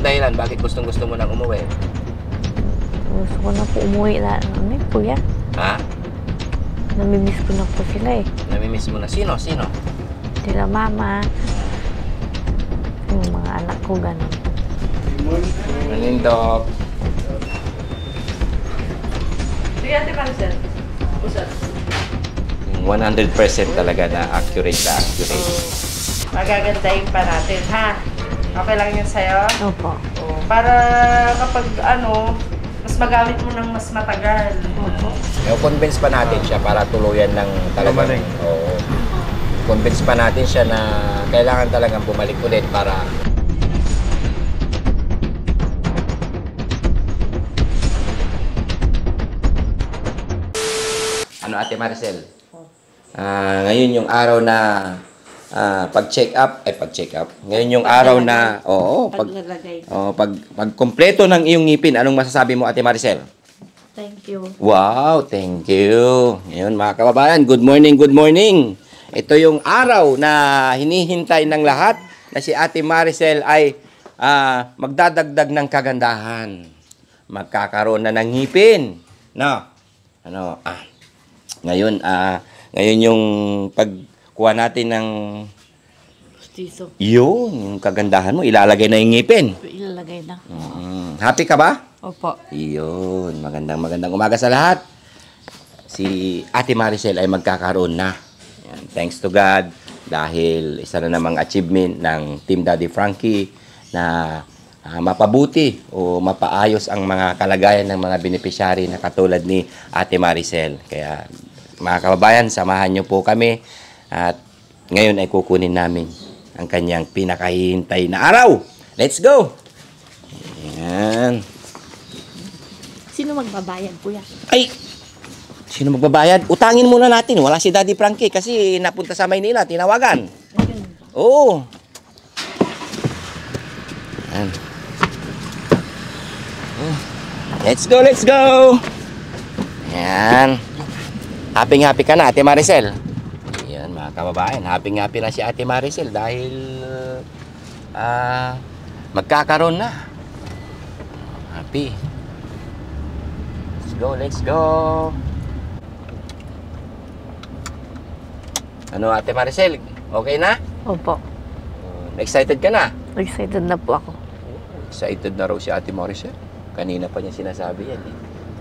dahilan? Bakit gustong-gusto mo nang umuwi? Gusto ko na po umuwi na, kuya. Ha? Namimiss ko na po sila eh. Namimiss mo na? Sino? Sino? Sila mama. Yung mga anak ko, gano'n. Manindok. Sige, Ate Maricel. Usap. 100% talaga na accurate na accurate. Magagandahin pa natin, ha? Okay lang yun sa'yo? Opo. Oo. Para kapag mas magamit mo ng mas matagal. Opo. Convince pa natin siya para tuluyan ng talagang... Oo. Convince pa natin siya na kailangan talagang bumalik ulit para... Ano, Ate Maricel? Ngayon yung araw na pag-check up. Ngayon yung araw na... Oo, pag kompleto ng iyong ngipin, anong masasabi mo, Ate Maricel? Thank you. Wow, thank you. Ngayon mga kababayan, good morning, good morning. Ito yung araw na hinihintay ng lahat na si Ate Maricel ay magdadagdag ng kagandahan. Magkakaroon na ng ngipin. No? Ngayon yung pagkuha natin ng Pustiso. yung kagandahan mo, ilalagay na yung ngipin. Ilalagay na. Happy ka ba? Opo. Iyon, magandang umaga sa lahat. Si Ate Maricel ay magkakaroon na. Yan, thanks to God dahil isa na namang achievement ng Team Daddy Frankie na mapabuti o mapaayos ang mga kalagayan ng mga beneficiary na katulad ni Ate Maricel. Kaya mga kababayan, samahan niyo po kami at ngayon ay kukunin namin ang kanyang pinakahihintay na araw. Let's go! Ayan. Sino magbabayad, kuya? Ay! Sino magbabayad? Utangin muna natin. Wala si Daddy Frankie kasi napunta sa Maynila. Tinawagan. Ayun. Oo. Ayan. Let's go, let's go! Ayan. Happy ka na, Ate Maricel. Ayan, mga kababayan. Happy na si Ate Maricel dahil magkakaroon na. Happy. Let's go. Ano, Ate Maricel? Okay na? Opo. Excited ka na? Excited na po ako. Excited na raw si Ate Maricel. Kanina pa niya sinasabi yan eh.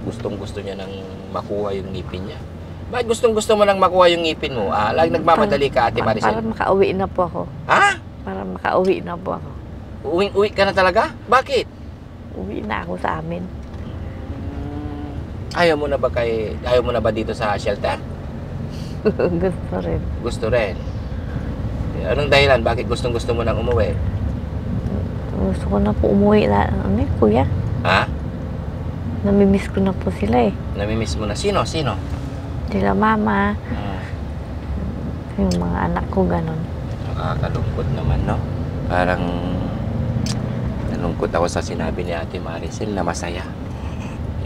Gustong-gusto niya nang makuha yung ngipin niya. Bakit gustong-gusto mo nang makuha yung ngipin mo? Lagi nagmamadali ka, Ate Maricel. Para makauwi na po ako. Ha? Para makauwi na po ako. Uwi ka na talaga? Bakit? Uwi na ako sa amin. Ayaw mo na ba dito sa shelter? Gusto rin. Gusto rin. Anong dahilan? Bakit gustong-gusto mo nang umuwi? Gusto ko na po umuwi na, kuya. Ha? Namimiss ko na po sila eh. Namimiss mo na? Sino? Sila mama. Yung mga anak ko, gano'n. Nakakalungkot naman, no? Parang nalungkot ako sa sinabi ni Ate Maricel na masaya.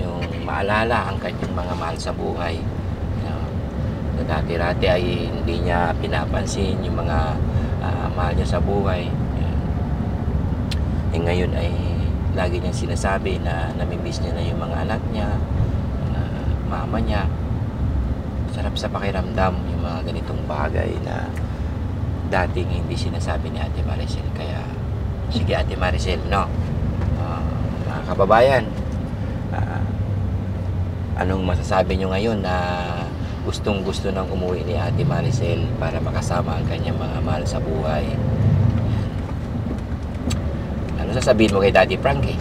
Yung maalala ang kanyang mga mahal sa buhay. Na dati-dati ay hindi niya pinapansin yung mga mahal niya sa buhay. Ngayon ay lagi niyang sinasabi na namimiss niya na yung mga anak niya, mama niya. Sarap sa pakiramdam yung mga ganitong bagay na dating hindi sinasabi ni Ate Maricel. Kaya sige, Ate Maricel, no? Mga kababayan, anong masasabi nyo ngayon na gustong-gusto nang umuwi ni Ate Maricel para makasama ang kanyang mga mahal sa buhay? Ano sasabihin mo kay Daddy Frankie?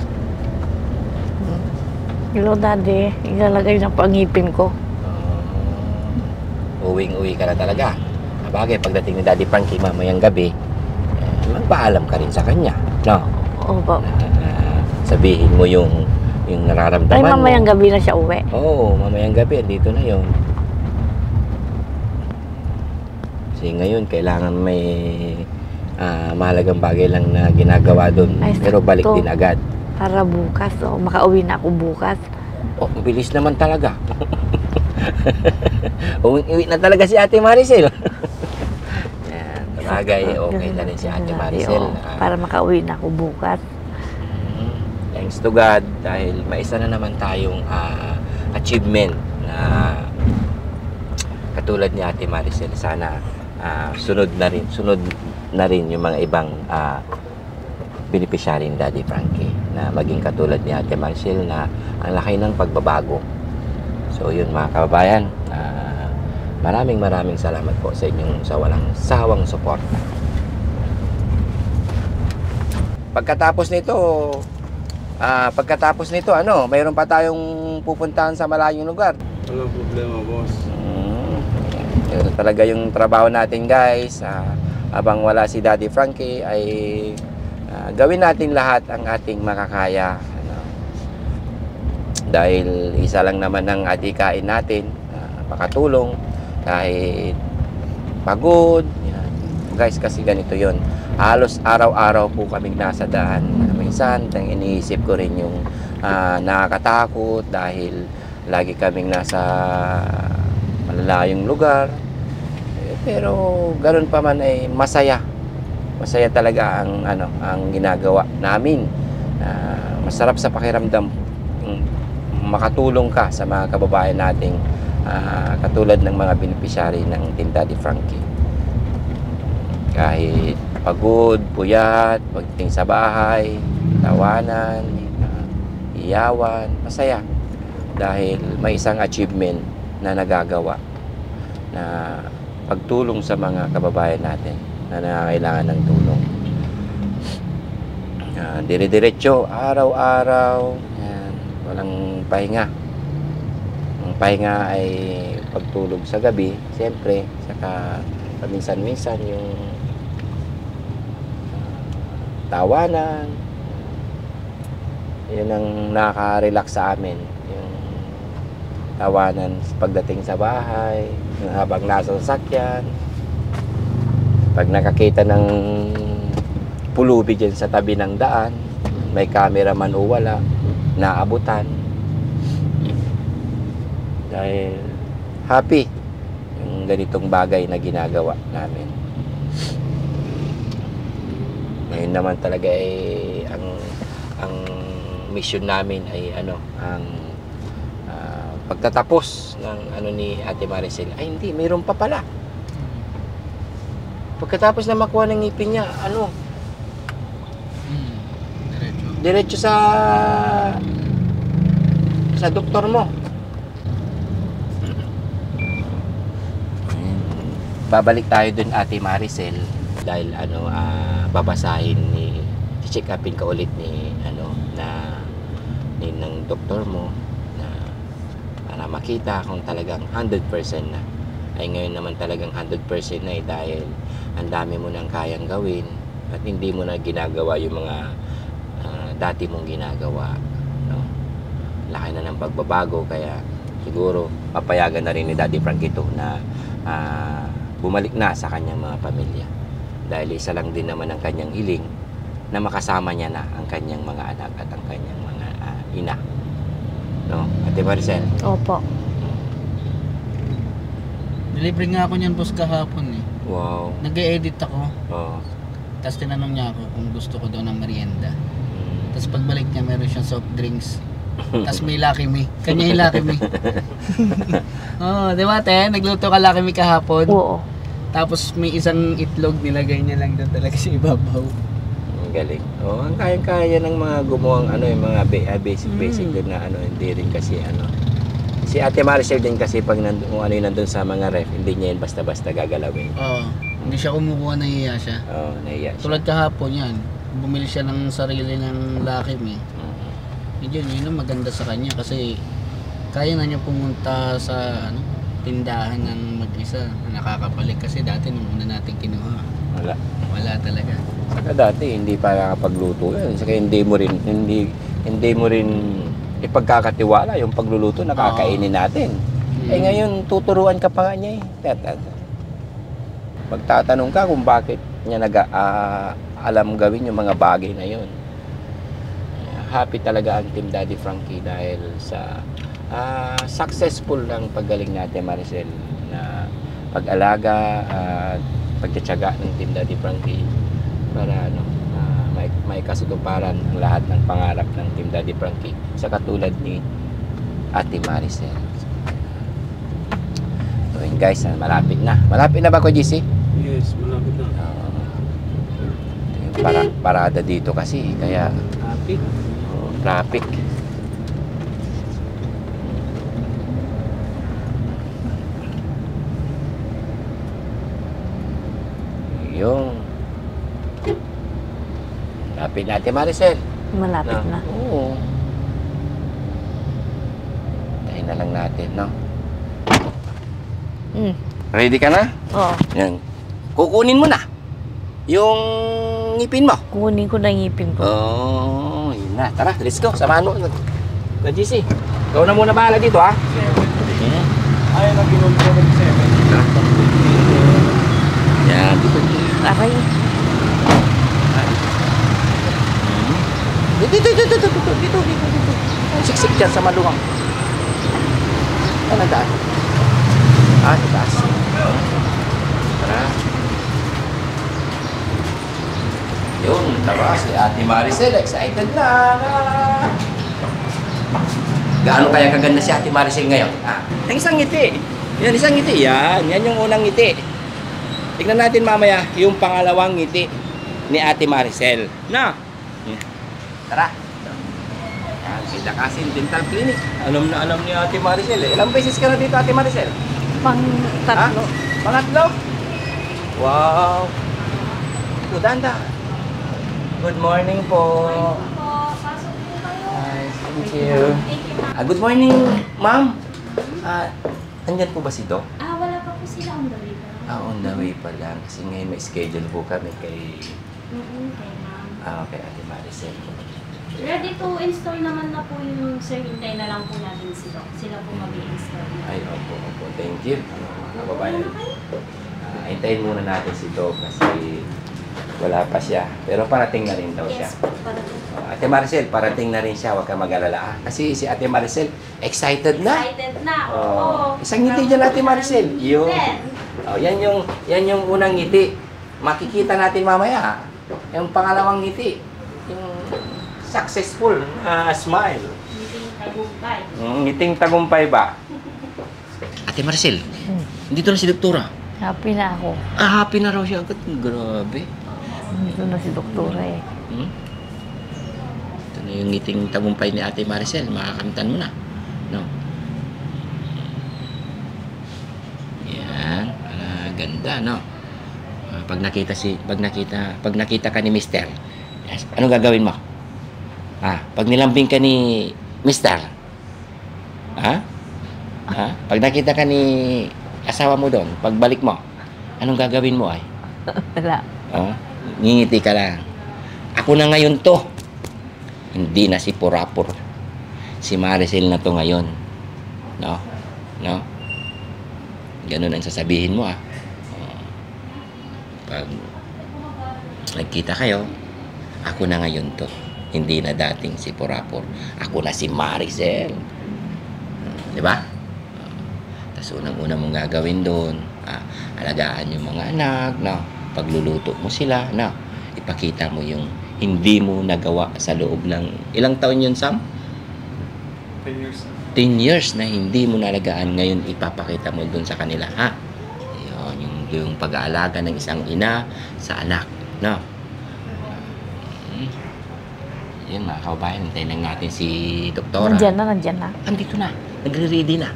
Hello, Daddy. Ilalagay na po ang ngipin ko. Uwing-uwi ka na talaga. Bagay, pagdating ni Daddy Frankie mamayang gabi, magpaalam ka rin sa kanya, no? Opo. Sabihin mo yung nararamdaman Ay, mamayang gabi na siya uwi. Oo, mamayang gabi, dito na yun. Kasi ngayon, kailangan may mahalagang bagay lang na ginagawa doon. Ay, pero balik sakto. din agad. Para bukas, makauwi na ako bukas. Mabilis naman talaga. Uwi na talaga si Ate Maricel. Bagay, okay na rin si Ate Maricel. Para makauwi na ako bukas. thanks to God dahil may isa na naman tayong achievement na katulad ni Ate Maricel. Sana sunod na rin yung mga ibang beneficiary ni Daddy Frankie na maging katulad ni Ate Maricel na ang laki ng pagbabago. So yun mga kababayan, maraming salamat po sa inyong sa walang sawang suporta. Pagkatapos nito, mayroon pa tayong pupuntahan sa malayong lugar. Walang problema, boss. Ito talaga yung trabaho natin, guys. Habang wala si Daddy Frankie ay gawin natin lahat ang ating makakaya. Dahil isa lang naman ang adikain natin, makatulong kahit pagod. Yan. Guys, kasi ganito yon. Halos araw-araw po kaming nasa daan. Minsan, iniisip ko rin yung nakakatakot dahil lagi kaming nasa malalayong lugar. Pero ganoon pa man ay masaya. Masaya talaga ang ginagawa namin. Masarap sa pakiramdam makatulong ka sa mga kababayan nating katulad ng mga beneficiary ng Team Daddy Frankie. Kahit pagod, puyat, pagdating sa bahay, tawanan, iyawan, masaya. Dahil may isang achievement na nagagawa na pagtulong sa mga kababayan natin na nangangailangan ng tulong. Dire-diretso, araw-araw, yan, walang pahinga. Ang pahinga ay pagtulog sa gabi, siyempre, saka paminsan-minsan yung tawanan. Yun ang nakaka-relax sa amin, yung tawanan pagdating sa bahay, habang nasa sasakyan, pag nakakita ng pulubi dyan sa tabi ng daan, may camera man o wala, naabutan. Dahil happy yung ganitong bagay na ginagawa namin. Ngayon naman talaga ay ang mission namin ay ang pagtatapos ng ni Ate Maricel. Ay hindi, mayroon pa pala. Pagkatapos na makuha ng ngipin niya, diretso sa doktor mo. Babalik tayo dun, Ate Maricel, dahil babasahin check upin ka ulit ng doktor mo na para makita kung talagang 100% na. Ay ngayon naman talagang 100% na dahil ang dami mo nang kayang gawin at hindi mo na ginagawa yung mga dati mong ginagawa, no? Laki na ng pagbabago, kaya siguro papayagan na rin ni Daddy Frankie ito na bumalik na sa kanyang mga pamilya, dahil isa lang din naman ang kanyang hiling na makasama niya na ang kanyang mga anak at ang kanyang mga ina, no, Ate Maricel? Opo. Delivery nga ako niyan, boss, kahapon eh. Wow. Nag-e-edit ako. Oh. Tapos tinanong niya ako kung gusto ko daw ng merienda. Tapos pagbalik niya, meron siyang soft drinks. Tapos may Lucky Me. Kanya yung Lucky Me. Oh, di ba, te? Nagluto ka Lucky Me kahapon. Oo. Tapos may isang itlog, nilagay niya lang doon talaga sa ibabaw. Ang galing. Oh, ang kaya-kaya ng mga gumuhang yung mga basic din na hindi rin kasi Si Ate Maricel din kasi pag kung yung nandun sa mga ref, hindi niya yun basta-basta gagalawin. Oo. Hindi siya kumukuha, nahiya siya. Oo, nahiya siya. Tulad kahapon yan, bumili siya ng sarili ng Lucky Me. Yun ang maganda sa kanya kasi kaya na niya pumunta sa tindahan ng mag-isa na nakakabalik, kasi dati nung una natin kinuha, wala talaga. Saka dati hindi pa nakapagluto yan. Saka hindi mo rin ipagkakatiwala yung pagluluto na kakainin natin. Eh ngayon tuturuan ka pa nga niya eh. Pagtatanong ka kung bakit niya alam gawin yung mga bagay na yun. Happy talaga ang Team Daddy Frankie dahil sa successful ng paggaling natin, Maricel, na pag-alaga at pagtitiyaga ng Team Daddy Frankie para may kasutuparan ang lahat ng pangarap ng Team Daddy Frankie sa katulad ni Ate Maricel. So yun guys, malapit na. Malapit na ba ko, GC? Yes, malapit na. Ito yung parada dito kasi, kaya Happy. traffic. Yung lapit na Ate Maricel. Malapit na. Oo. Tayo na lang natin, no? Ready ka na? Oo. Yan. Kukunin mo na yung ngipin mo. Kukunin ko na yung ngipin ko. Oh, yun na. Tara, let's go. Samahan mo. Na GC. Ikaw na muna bahala dito, ha? Ayaw na ginulo ko ng 7. Yan, dito. Aray. Dito. Ang siksik dyan sa maluwang. Ano daan? Sa taas. Tara. Yun, tara. Si Ate Maricel, excited na. Gaano kaya kaganda si Ate Maricel ngayon? Ang isang ngiti. Yan, isang ngiti. Yan yung unang ngiti. Tignan natin mamaya yung pangalawang ngiti ni Ate Maricel. Na? Tara. Yan, si Dakasin Dental Clinic. Alam na alam ni Ate Maricel. Ilang beses ka na dito, Ate Maricel? Pang tatlo. Pangatlo? Wow. Danda. Good morning po. Nice, thank you. Good morning, ma'am. Andyan po ba si Doc? Wala pa po sila on the way pa. On the way pa lang. Kasi ngayon may schedule po kami kay... Okay, ma'am. kay Ate Maricel. Ready to install naman na po yung sir. Hintay na lang po natin sila. Sila po mag-i-install. Ay, opo. Thank you. Kababayan. Hintayin muna natin si Doc kasi wala pa siya. Pero parating na rin daw siya. Yes po, para po. Ate Maricel, parating na rin siya. Huwag kang mag-alala. Kasi si Ate Maricel, excited na. Excited na. Oo. Isang ngiti dyan, Ate Maricel. Yung, Then, yan yung unang ngiti. Makikita natin mamaya. Yung pangalawang ngiti. Yung successful smile. meeting tagumpay. Ngiting tagumpay ba? Ate Maricel, dito na si Doktora. Happy na ako. Happy na raw siya agad. Grabe. Dito na si doktora eh. Ito na yung ngiting tagumpay ni Ate Maricel. Makakamtan mo na. No? Yan. Ganda, no? Pag nakita ka ni Mister, yes, anong gagawin mo? Pag nilambing ka ni Mister, pag nakita ka ni asawa mo doon, pagbalik mo, anong gagawin mo ay? Wala. Ngingiti ka lang. Ako na ngayon to. Hindi na si Purapur. Si Maricel na to ngayon. No? Ganun ang sasabihin mo Pag nagkita kayo, ako na ngayon to. Hindi na dating si Purapur. Ako na si Maricel. Di ba? Tapos unang-una mong gagawin doon, alagaan yung mga anak, pagluluto mo sila, ipakita mo yung hindi mo nagawa sa loob ng ilang taon yun, Sam? 10 years. 10 years na hindi mo nalagaan, ngayon ipapakita mo doon sa kanila, Yun, yung pag-aalaga ng isang ina sa anak, Yun, mga kababayan, hintayin lang natin si Doktora. Nandiyan na. Andito na, nagre-ready na.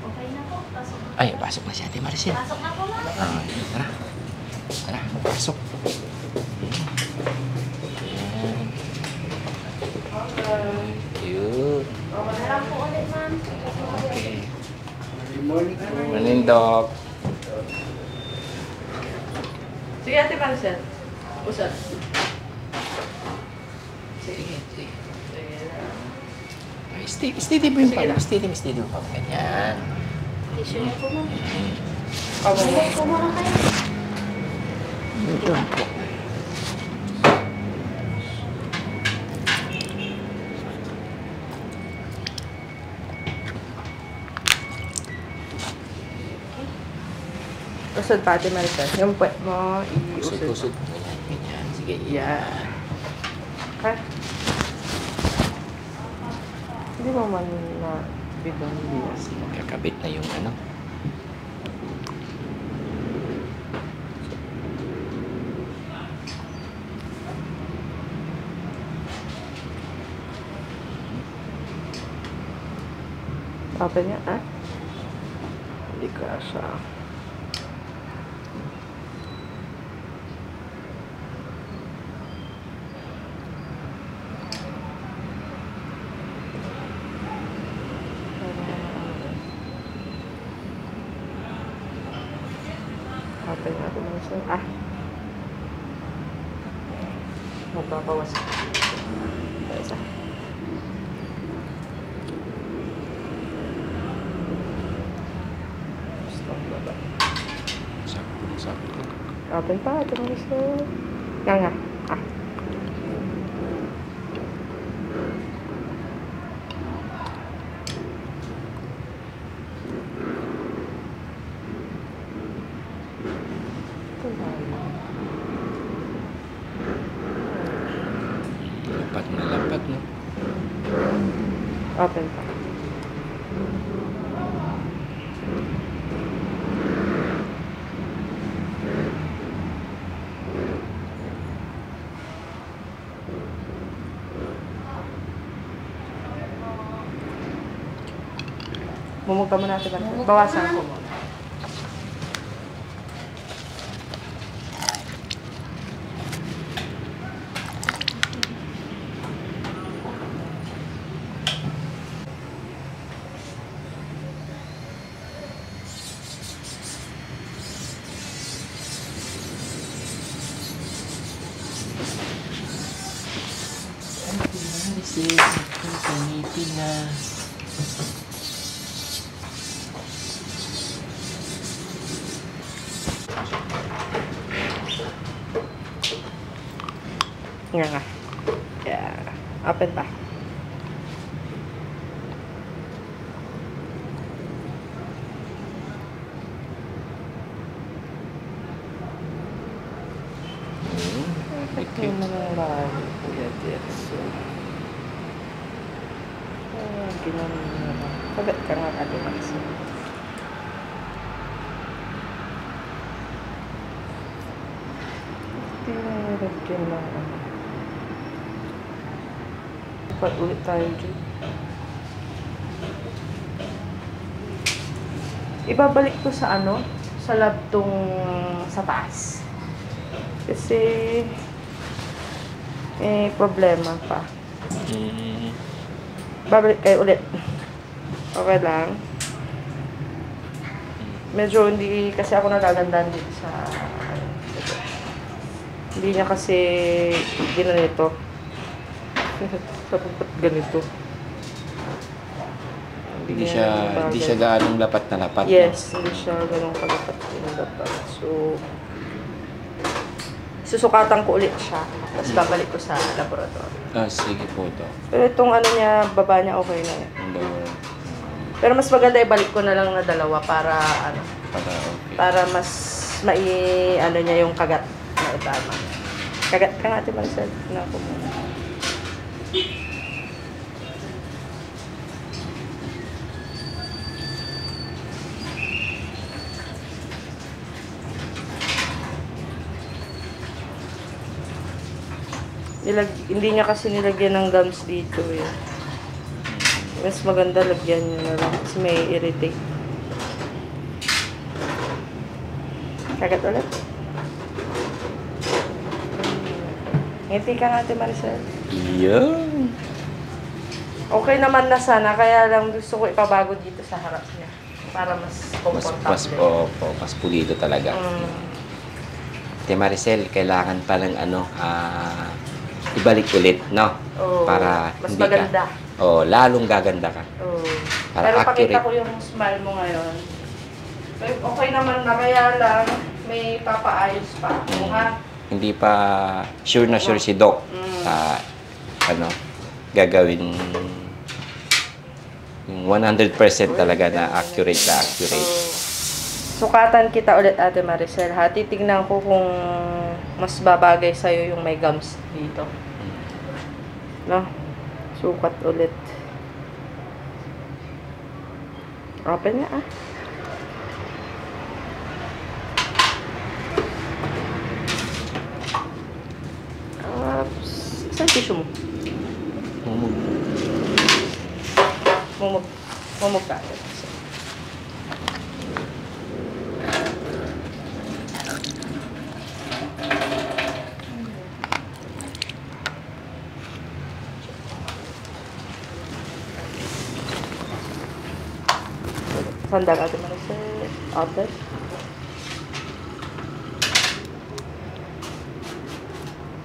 Okay na po. Pasok na. Ay, pasok na si Ate Maricel. Pasok na po, ma'am. Tara, pasok. Cute. Okay na lang po ulit, ma'am. Okay. Good morning. Morning, Doc. Sige, Ate Maricel. Usap. Sige. Steady mo yung pala. Steady mo pa. Ganyan. Tissue niyo po, ma'am. Amo mo. Bumalik po muna kayo. Dito. Tapos Usod pa, Ate Maricel. Yung puwet mo, iusod mo. Usod. Ganyan, ganyan. Sige. Yeah. Ha? Hindi mo man na bigong bias. Magkakabit na yung ano. Open niya, ha? Hindi ka siya. Open niya ako mga siya. Ah! Magpapawas. Isa. Sakto. Open pa, ito mga siya. Nga. Ah. Lapat na lapat, no? Open pa. Mumug ka muna natin. Bawasan ko muna. Nga. Yeah. Open pa. Yung mga marami po yan, so, ginawa mo na. Sagat ka nga Ate Maricel. Tinaragyan lang ako. Dapat ulit tayo dyan. Ibabalik ko sa ano? Sa lab tong sa taas. Kasi problema pa. Babalik kayo ulit. Okay lang. Medyo hindi kasi ako nagagandahan dito sa hindi niya kasi ginanito. Dapat ganito. Hindi siya gaanong lapat na lapat. Yes, hindi siya ganong kalapat yung dapat. So, susukatan ko ulit siya. Tapos babalik ko sa laboratory. Sige po to. Pero itong ano niya, baba niya okay na yan. Pero mas maganda ibalik ko na lang na dalawa para ano, Okay. para mas ano niya yung kagat na itama. Kagat ka nga Ate Maricel. Na ako muna. Hindi niya kasi nilagyan ng gums dito eh. Mas maganda lagyan niya na lang kasi may irritate. Kagat ulit. Ngiti ka nga Ate Maricel. Yeah. Okay naman na sana, kaya lang gusto ko ipabago dito sa harap niya. Para mas komportable. Mas pulido talaga. Ate Maricel, kailangan palang ibalik ulit, no? Oo, para mas hindi maganda. Lalong gaganda ka. Oo. Para Pero accurate. pakita ko yung smile mo ngayon. Okay naman na, kaya lang may papaayos pa ako, ha? Hindi pa sure na sure si Doc sa gagawin yung 100% talaga na accurate na accurate. Sukatan kita ulit, Ate Maricel, ha? Titignan ko kung mas babagay sa'yo yung may gums dito. No? Sukat ulit. Open nga, ah. Oops. Saan tissue mo? Mumug ka. Sandal, Ate Maricel. Open.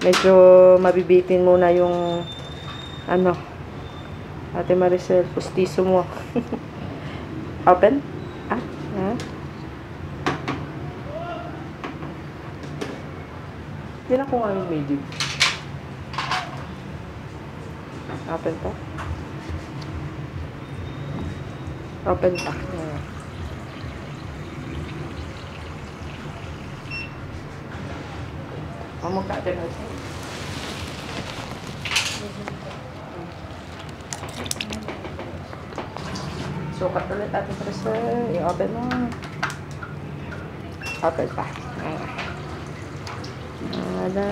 Medyo mabibitin muna yung ano, Ate Maricel, pustiso mo. Open? Ah? Hindi na kung ano medium. Open pa? Open pa. Mukha din natin. Sukat ulit, Ate Maricel. I-open mo. Open pa. Ada.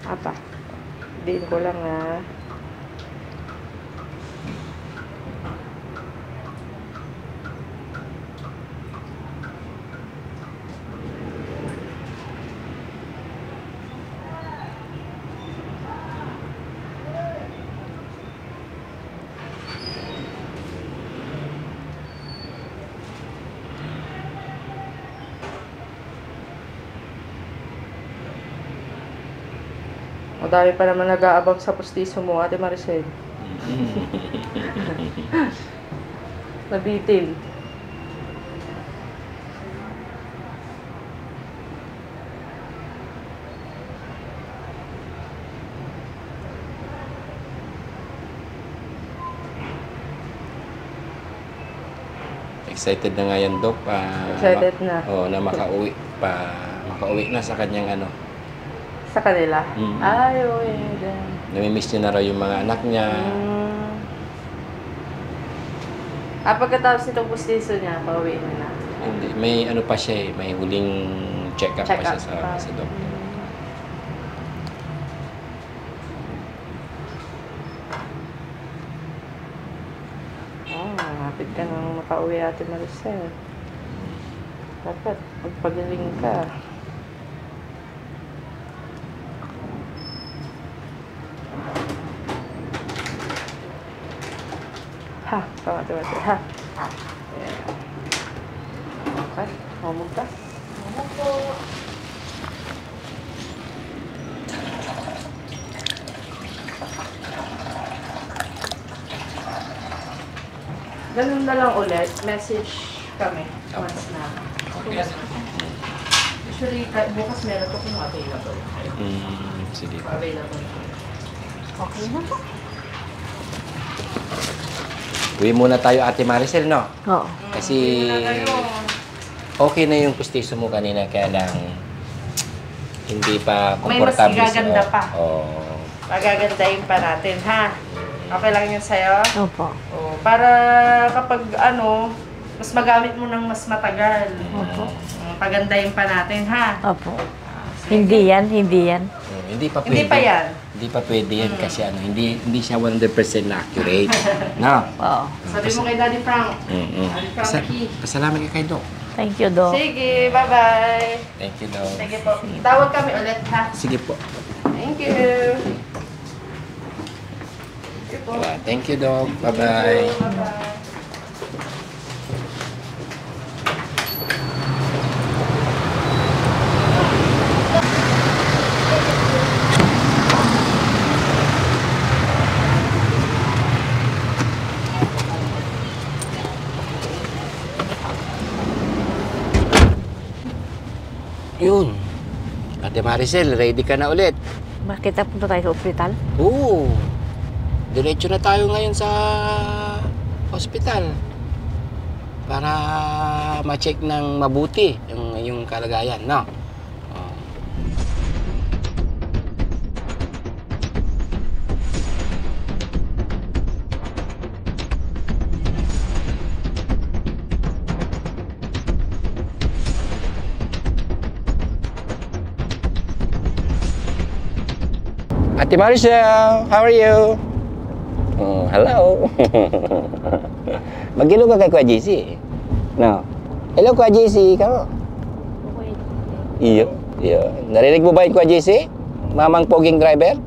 Apa? Diin ko lang, ah. Madami pa naman nag-aabang sa pustiso mo, Ate Maricel. Nabitin. Excited na nga yan, Dok. Excited na. Oo, na makauwi na sa kanyang ano. Sa kanila? Ay, uwi. Namimiss niya na raw yung mga anak niya. Pagkatapos nitong pustiso niya, pauwi na. Hindi, may ano pa siya eh, may huling check-up pa siya sa doctor. Hapit ka nang makauwi, Ate Maricel. Dapat, magpagaling ka. Ha, tawag. Ha. Yeah. Okay, humog ka. Humog po. Ganun na lang ulit. Message kami once na. Okay. Usually, bukas meron ko kung available. Sige. Available. Okay na po. Uwi muna tayo, Ate Maricel, no? Oo. Kasi okay na yung pustiso mo kanina, kaya lang hindi pa komportable. May mas gaganda pa. Oo. Magagandahin pa natin, ha? Okay lang yun sa'yo? Opo. O, para kapag mas magamit mo ng mas matagal. Opo. Pagandahin pa natin, ha? Opo. Hindi yan. Hindi pa pwede. Hindi pa yan. Hindi pa pwede yan kasi hindi siya 100% na accurate. No? Oo. Sabi mo kay Daddy Frank. Daddy Frankie. Pasalamat ka kay Doc. Thank you, Doc. Sige, bye-bye. Thank you, Doc. Sige po. Tawag kami ulit, ha? Sige po. Thank you. Sige po. Thank you, Doc. Bye-bye. Bye-bye. Yun. Ate Maricel, ready ka na ulit. Bakit punta tayo sa ospital? Oo. Diretso na tayo ngayon sa hospital. para ma-check ng mabuti yung kalagayan, no? Oh. Ate Maricel, how are you? Oh, hello. Magilo ka kay Kuya JC. No. Hello Kuya JC, kamo. Okay. Iyo. Iyo. Narinig mo ba yung Kuya JC? Mamang poging driver?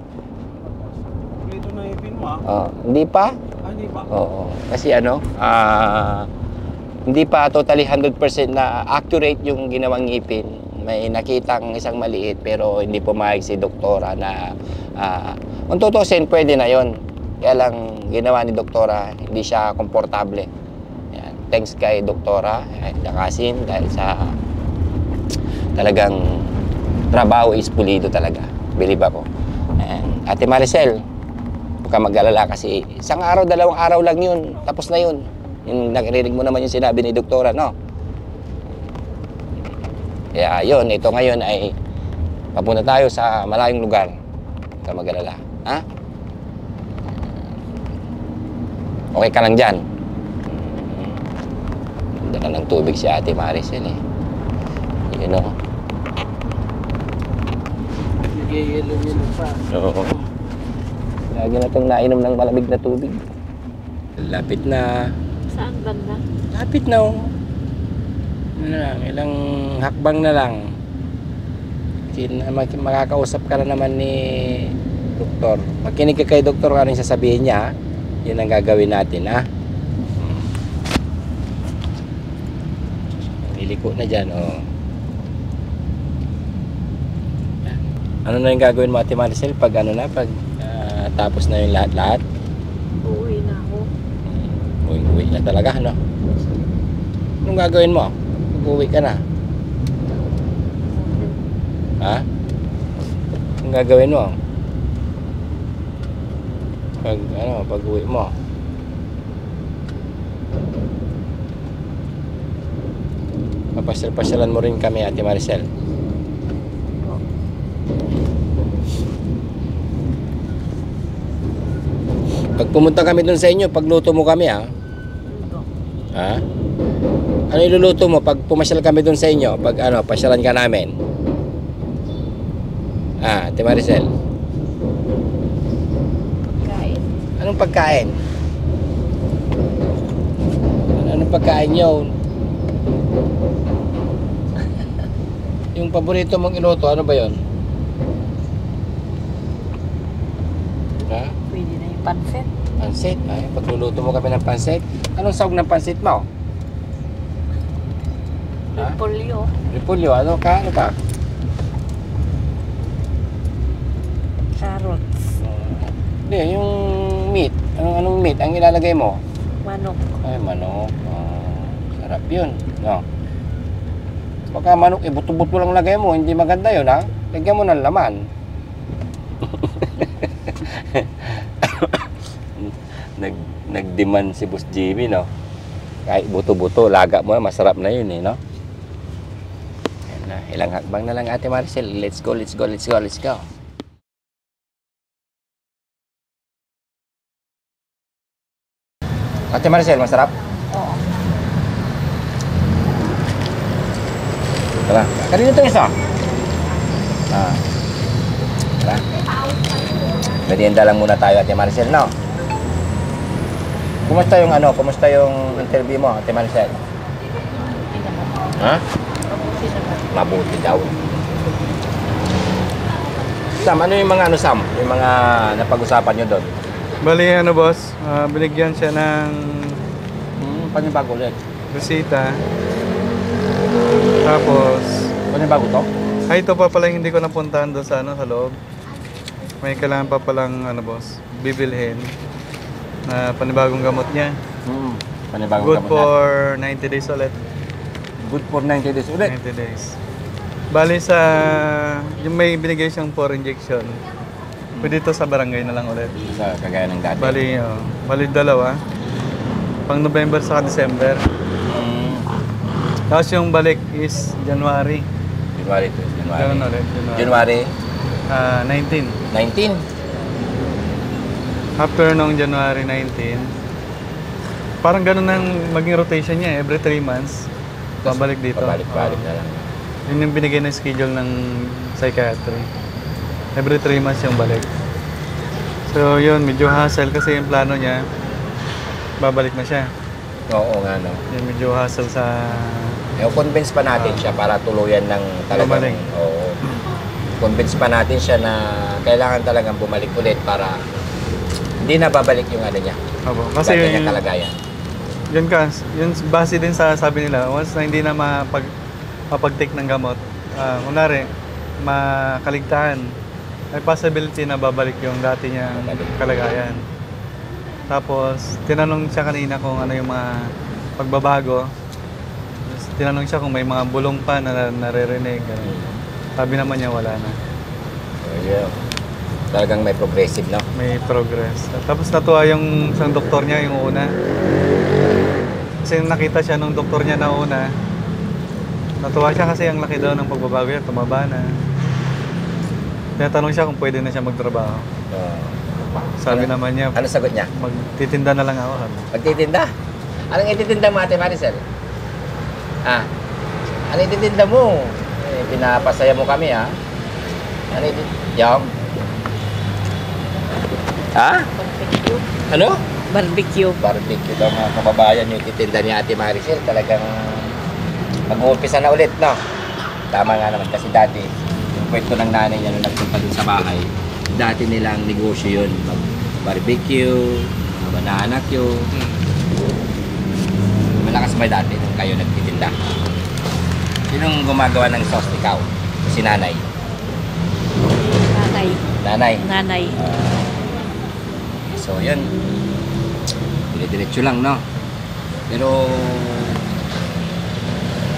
Dito na ipin mo Oh, hindi pa? Hindi pa. Oo. Kasi hindi pa totally 100% na accurate yung ginawang ngipin. May nakitang isang maliit pero hindi pumayag si doktora na kung tutusin, pwede na yon. Kaya lang ginawa ni doktora, hindi siya komportable. Yan. Thanks kay doktora, Dakasin, dahil sa talagang trabaho is pulido talaga. Believe ako. And Ate Maricel, huwag ka mag-alala kasi isang araw, 2 araw lang yun. Tapos na yun. Yung nakirinig mo naman yung sinabi ni doktora, no? Kaya yun, ito ngayon ay papunta tayo sa malayong lugar. Huwag ka mag-alala. Ha? Okay ka lang dyan. Dala ng tubig si Ate Maricel eh. You know? Nag-yelo-yelo pa. Oo. Lagi na itong nainom ng malamig na tubig. Lapit na. Saan banda? Lapit na oh. Ano lang, ilang hakbang na lang. Makakausap ka na naman ni doktor. Makinig ka kay doktor kung anong sasabihin niya. Ha? Yun ang gagawin natin, ha? Liliko na dyan, oh. Ano na yung gagawin mo, Ate Maricel, pag tapos na yung lahat-lahat? Uuwi na ako. Uwi na talaga, no? Anong gagawin mo? Mag-uwi ka na. Ha? Anong gagawin mo? Pag uwi mo. Papasyal-pasyalan mo rin kami, Ate Maricel. Pag pumunta kami dun sa inyo, pagluto mo kami, ha? Ha? Ano iluluto mo pag pumasyal kami dun sa inyo? Pag pasyalan ka namin? Ate Maricel? Anong pagkain? Anong pagkain nyo? Yung paborito mong iluto, ano ba yon? Ha? Pwede na yung pansit. Pansit? Ay, pagluluto mo kami ng pansit. Anong sawag ng pansit mo? Ha? Repolyo. Repolyo, ano ka? Carrots. Hindi, yung meat. Anong meat ang ilalagay mo? Manok. Ay, manok. Sarap yun. No? Baka manok, buto-buto lang lagay mo. Hindi maganda yun, ha? Lagyan mo ng laman. Nag-demand si Boss Jimmy, no? Kahit buto-buto, laga mo na, masarap na yun, no? Yan na. Ilang hakbang na lang, Ate Maricel. Let's go. Ate Maricel, masarap? Oo. Tara. Kanina ito isa. Tara. Merienda lang muna tayo, Ate Maricel, no? Kumusta yung interview mo, Ate Maricel? Ha? Mabuti daw. Sam, ano yung mga Sam? Yung mga napag-usapan nyo doon? Bali boss, binigyan siya ng Panibago ulit. resita. Tapos, Panibago to? ito pa pala hindi ko napuntahan doon sa sa loob. May kailangan pa palang boss, bibilhin na panibagong gamot niya. Panibago Good for 90 days ulit. Good for 90 days ulit. 90 days. Bali sa yung may binigay siyang 4 injection. Pwede ito sa barangay na lang ulit. Sa kagaya ng dati. Bali 2. Pang November sa December. Tapos yung balik is January. January 2, January. January. January 19. 19. After nung January 19, parang ganun ang maging rotation niya. Every 3 months, babalik dito. Pabalik-balik na lang. Yun yung binigay na schedule ng psychiatry. Every 3 months yung balik. So yun, medyo hassle kasi yung plano niya, babalik na siya. Oo nga, no. Yung medyo hassle sa... Convince pa natin siya para tuluyan ng talagang... Bumalik. Oo. Convince pa natin siya na kailangan talagang bumalik ulit para hindi na babalik yung ano niya. Opo. Kasi Dati yun, niya kalagayan. yun base din sa sabi nila, once na hindi na mapag-take ng gamot, kunwari, makaligtaan, may possibility na babalik yung dati niyang kalagayan. Tapos, tinanong siya kanina kung ano yung mga pagbabago. Tapos, tinanong siya kung may mga bulong pa na naririnig. Ganun. Sabi naman niya wala na. So, yeah. Talagang may progressive, no? May progress. Tapos natuwa yung isang doktor niya yung una. Kasi nakita siya nung doktor niya na una. Natuwa siya kasi ang laki daw ng pagbabago niya, tumaba na. Tinatanong siya kung pwede na siya magtrabaho. Sabi naman niya, Ano sagot niya? magtitinda na lang ako. Sabi. Magtitinda? Anong ititinda mo, Ate Maricel? Ano ititinda mo? Pinapasaya mo kami, ha? Ano ititinda? Yung? Ha? Barbecue. Ano? Barbecue. Barbecue daw mga kababayan yung ititinda ni Ate Maricel. Talagang mag-uumpisa na ulit, no? Tama nga naman kasi dati, yung kwento ng nanay niya nung nagpunta dun sa bahay, dati nilang negosyo yun. Barbecue, banana queue. Malakas ba dati nung kayo nagtitinda? Sinong gumagawa ng sauce ikaw? Si nanay. Nanay. Nanay. Nanay. So, yun. Dire-diretso lang, no? Pero,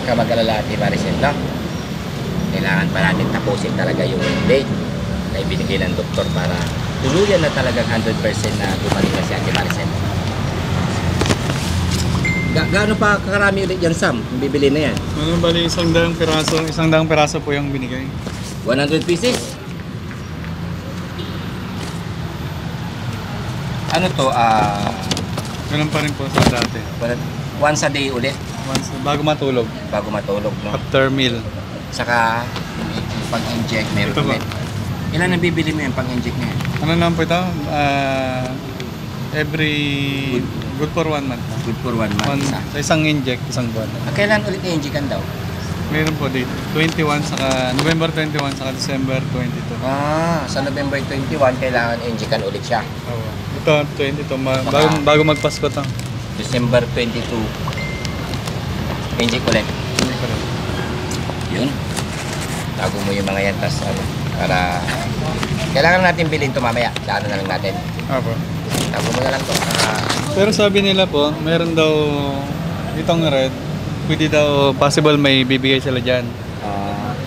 kamag-alala Ate Maricel, no? Kailangan pa natin tapusin talaga yung date na ibinigay ng doktor para tuluyan na talagang 100% na gumaling na si Ate Maricel. Gaano pa karami ulit yan, Sam? Yung bibili na yan? Ano bali, isang daang piraso po yung binigay. 100 pieces? Ano to? Ganun pa rin po sa dati. Once a day ulit Once, bago matulog. bago matulog, no? After meal. Saka yung pag-inject meron Ito ba? ulit. Ilan ang bibili mo yung pang-inject na yan? Ano naman po ito? Every... Good for 1 month. Good for 1 month isa. Sa isang inject, isang buwan. Kailan ulit i-injectan daw? Meron po dito. 21 saka November 21 saka December 22. Sa November 21 kailangan i-injectan ulit siya. Oo. Ito 22 bago magpasko to. December 22 inject ulit. Yun. Tago mo yung mga yan tas para kailangan natin bilhin to mamaya. Daanan na lang natin. Opo. Tago mo na lang to. Pero sabi nila po, meron daw itong red. Pwede daw possible may bibigay sila dyan.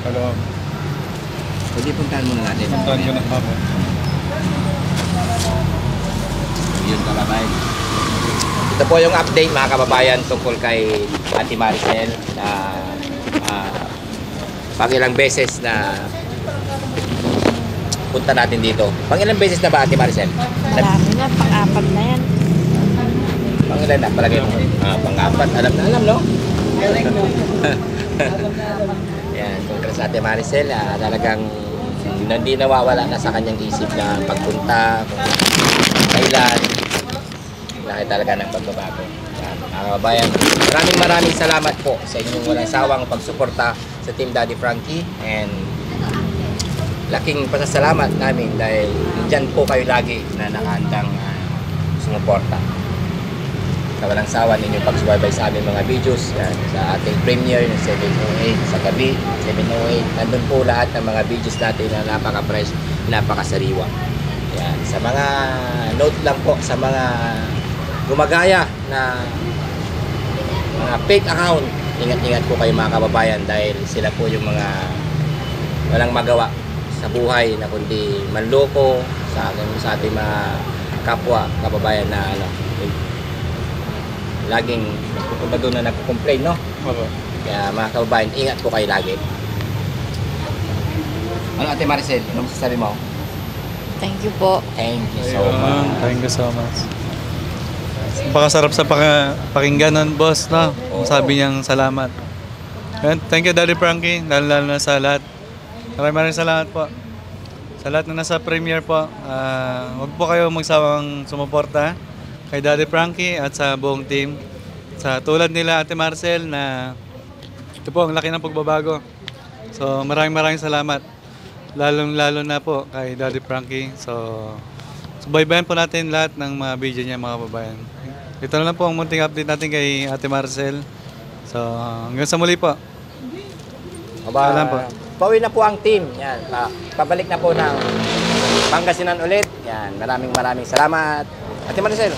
Hello. Pwede puntahan muna natin. Puntahan ko na po. Yun kalabay. Ito po yung update mga kababayan tungkol kay Ate Maricel na pang ilang beses na punta natin dito. Pang ilang beses na ba Ate Maricel? Marami na, pang-apat na yan. Pang ilan na? Palagay mo. Pang-apat. Alam na alam, no? Yan. Tungkol sa Ate Maricel, talagang hindi nawawala na sa kanyang isip na pagpunta, kung kailan. Laki talaga ng pagbabago. Yan, mga kababayan. Maraming salamat po sa inyong walang sawang pagsuporta sa Team Daddy Frankie and laking pasasalamat namin dahil dyan po kayo lagi na nakahandang sumuporta. Sa walang sawa ninyong pagsubaybay sa aming mga videos yan, sa ating premiere ng 708 sa gabi, 708. Nandun po lahat ng mga videos natin na napaka-fresh, napakasariwa. Yan. Sa mga note lang po sa mga gumagaya na mga fake account, ingat-ingat po kayo mga kababayan dahil sila po yung mga walang magawa sa buhay na kundi manloko sa ating mga kapwa kababayan na laging nagpupunta doon na nagko-complain, no? Opo. Kaya mga kababayan, ingat po kayo lagi. Ano Ate Maricel, ano masasabi mo? Thank you po. Thank you so Ayun, much. thank you so much. Napakasarap sa pakinggan nun, boss, no? Sabi niyang salamat. And thank you, Daddy Frankie, lalo na sa lahat. Maraming salamat po. Sa lahat na nasa premiere po, huwag po kayo magsawang sumuporta kay Daddy Frankie at sa buong team. Sa tulad nila, Ate Marcel, na ito po, ang laki ng pagbabago. So, maraming salamat. Lalong-lalo na po kay Daddy Frankie. So, subaybayan po natin lahat ng mga video niya, mga kababayan. Ito na lang po ang munting update natin kay Ate Marcel. So, hanggang sa muli po. Alam po. Pauwi na po ang team. Yan. Pabalik na po ng Pangasinan ulit. Yan. Maraming salamat. Ate Maricel.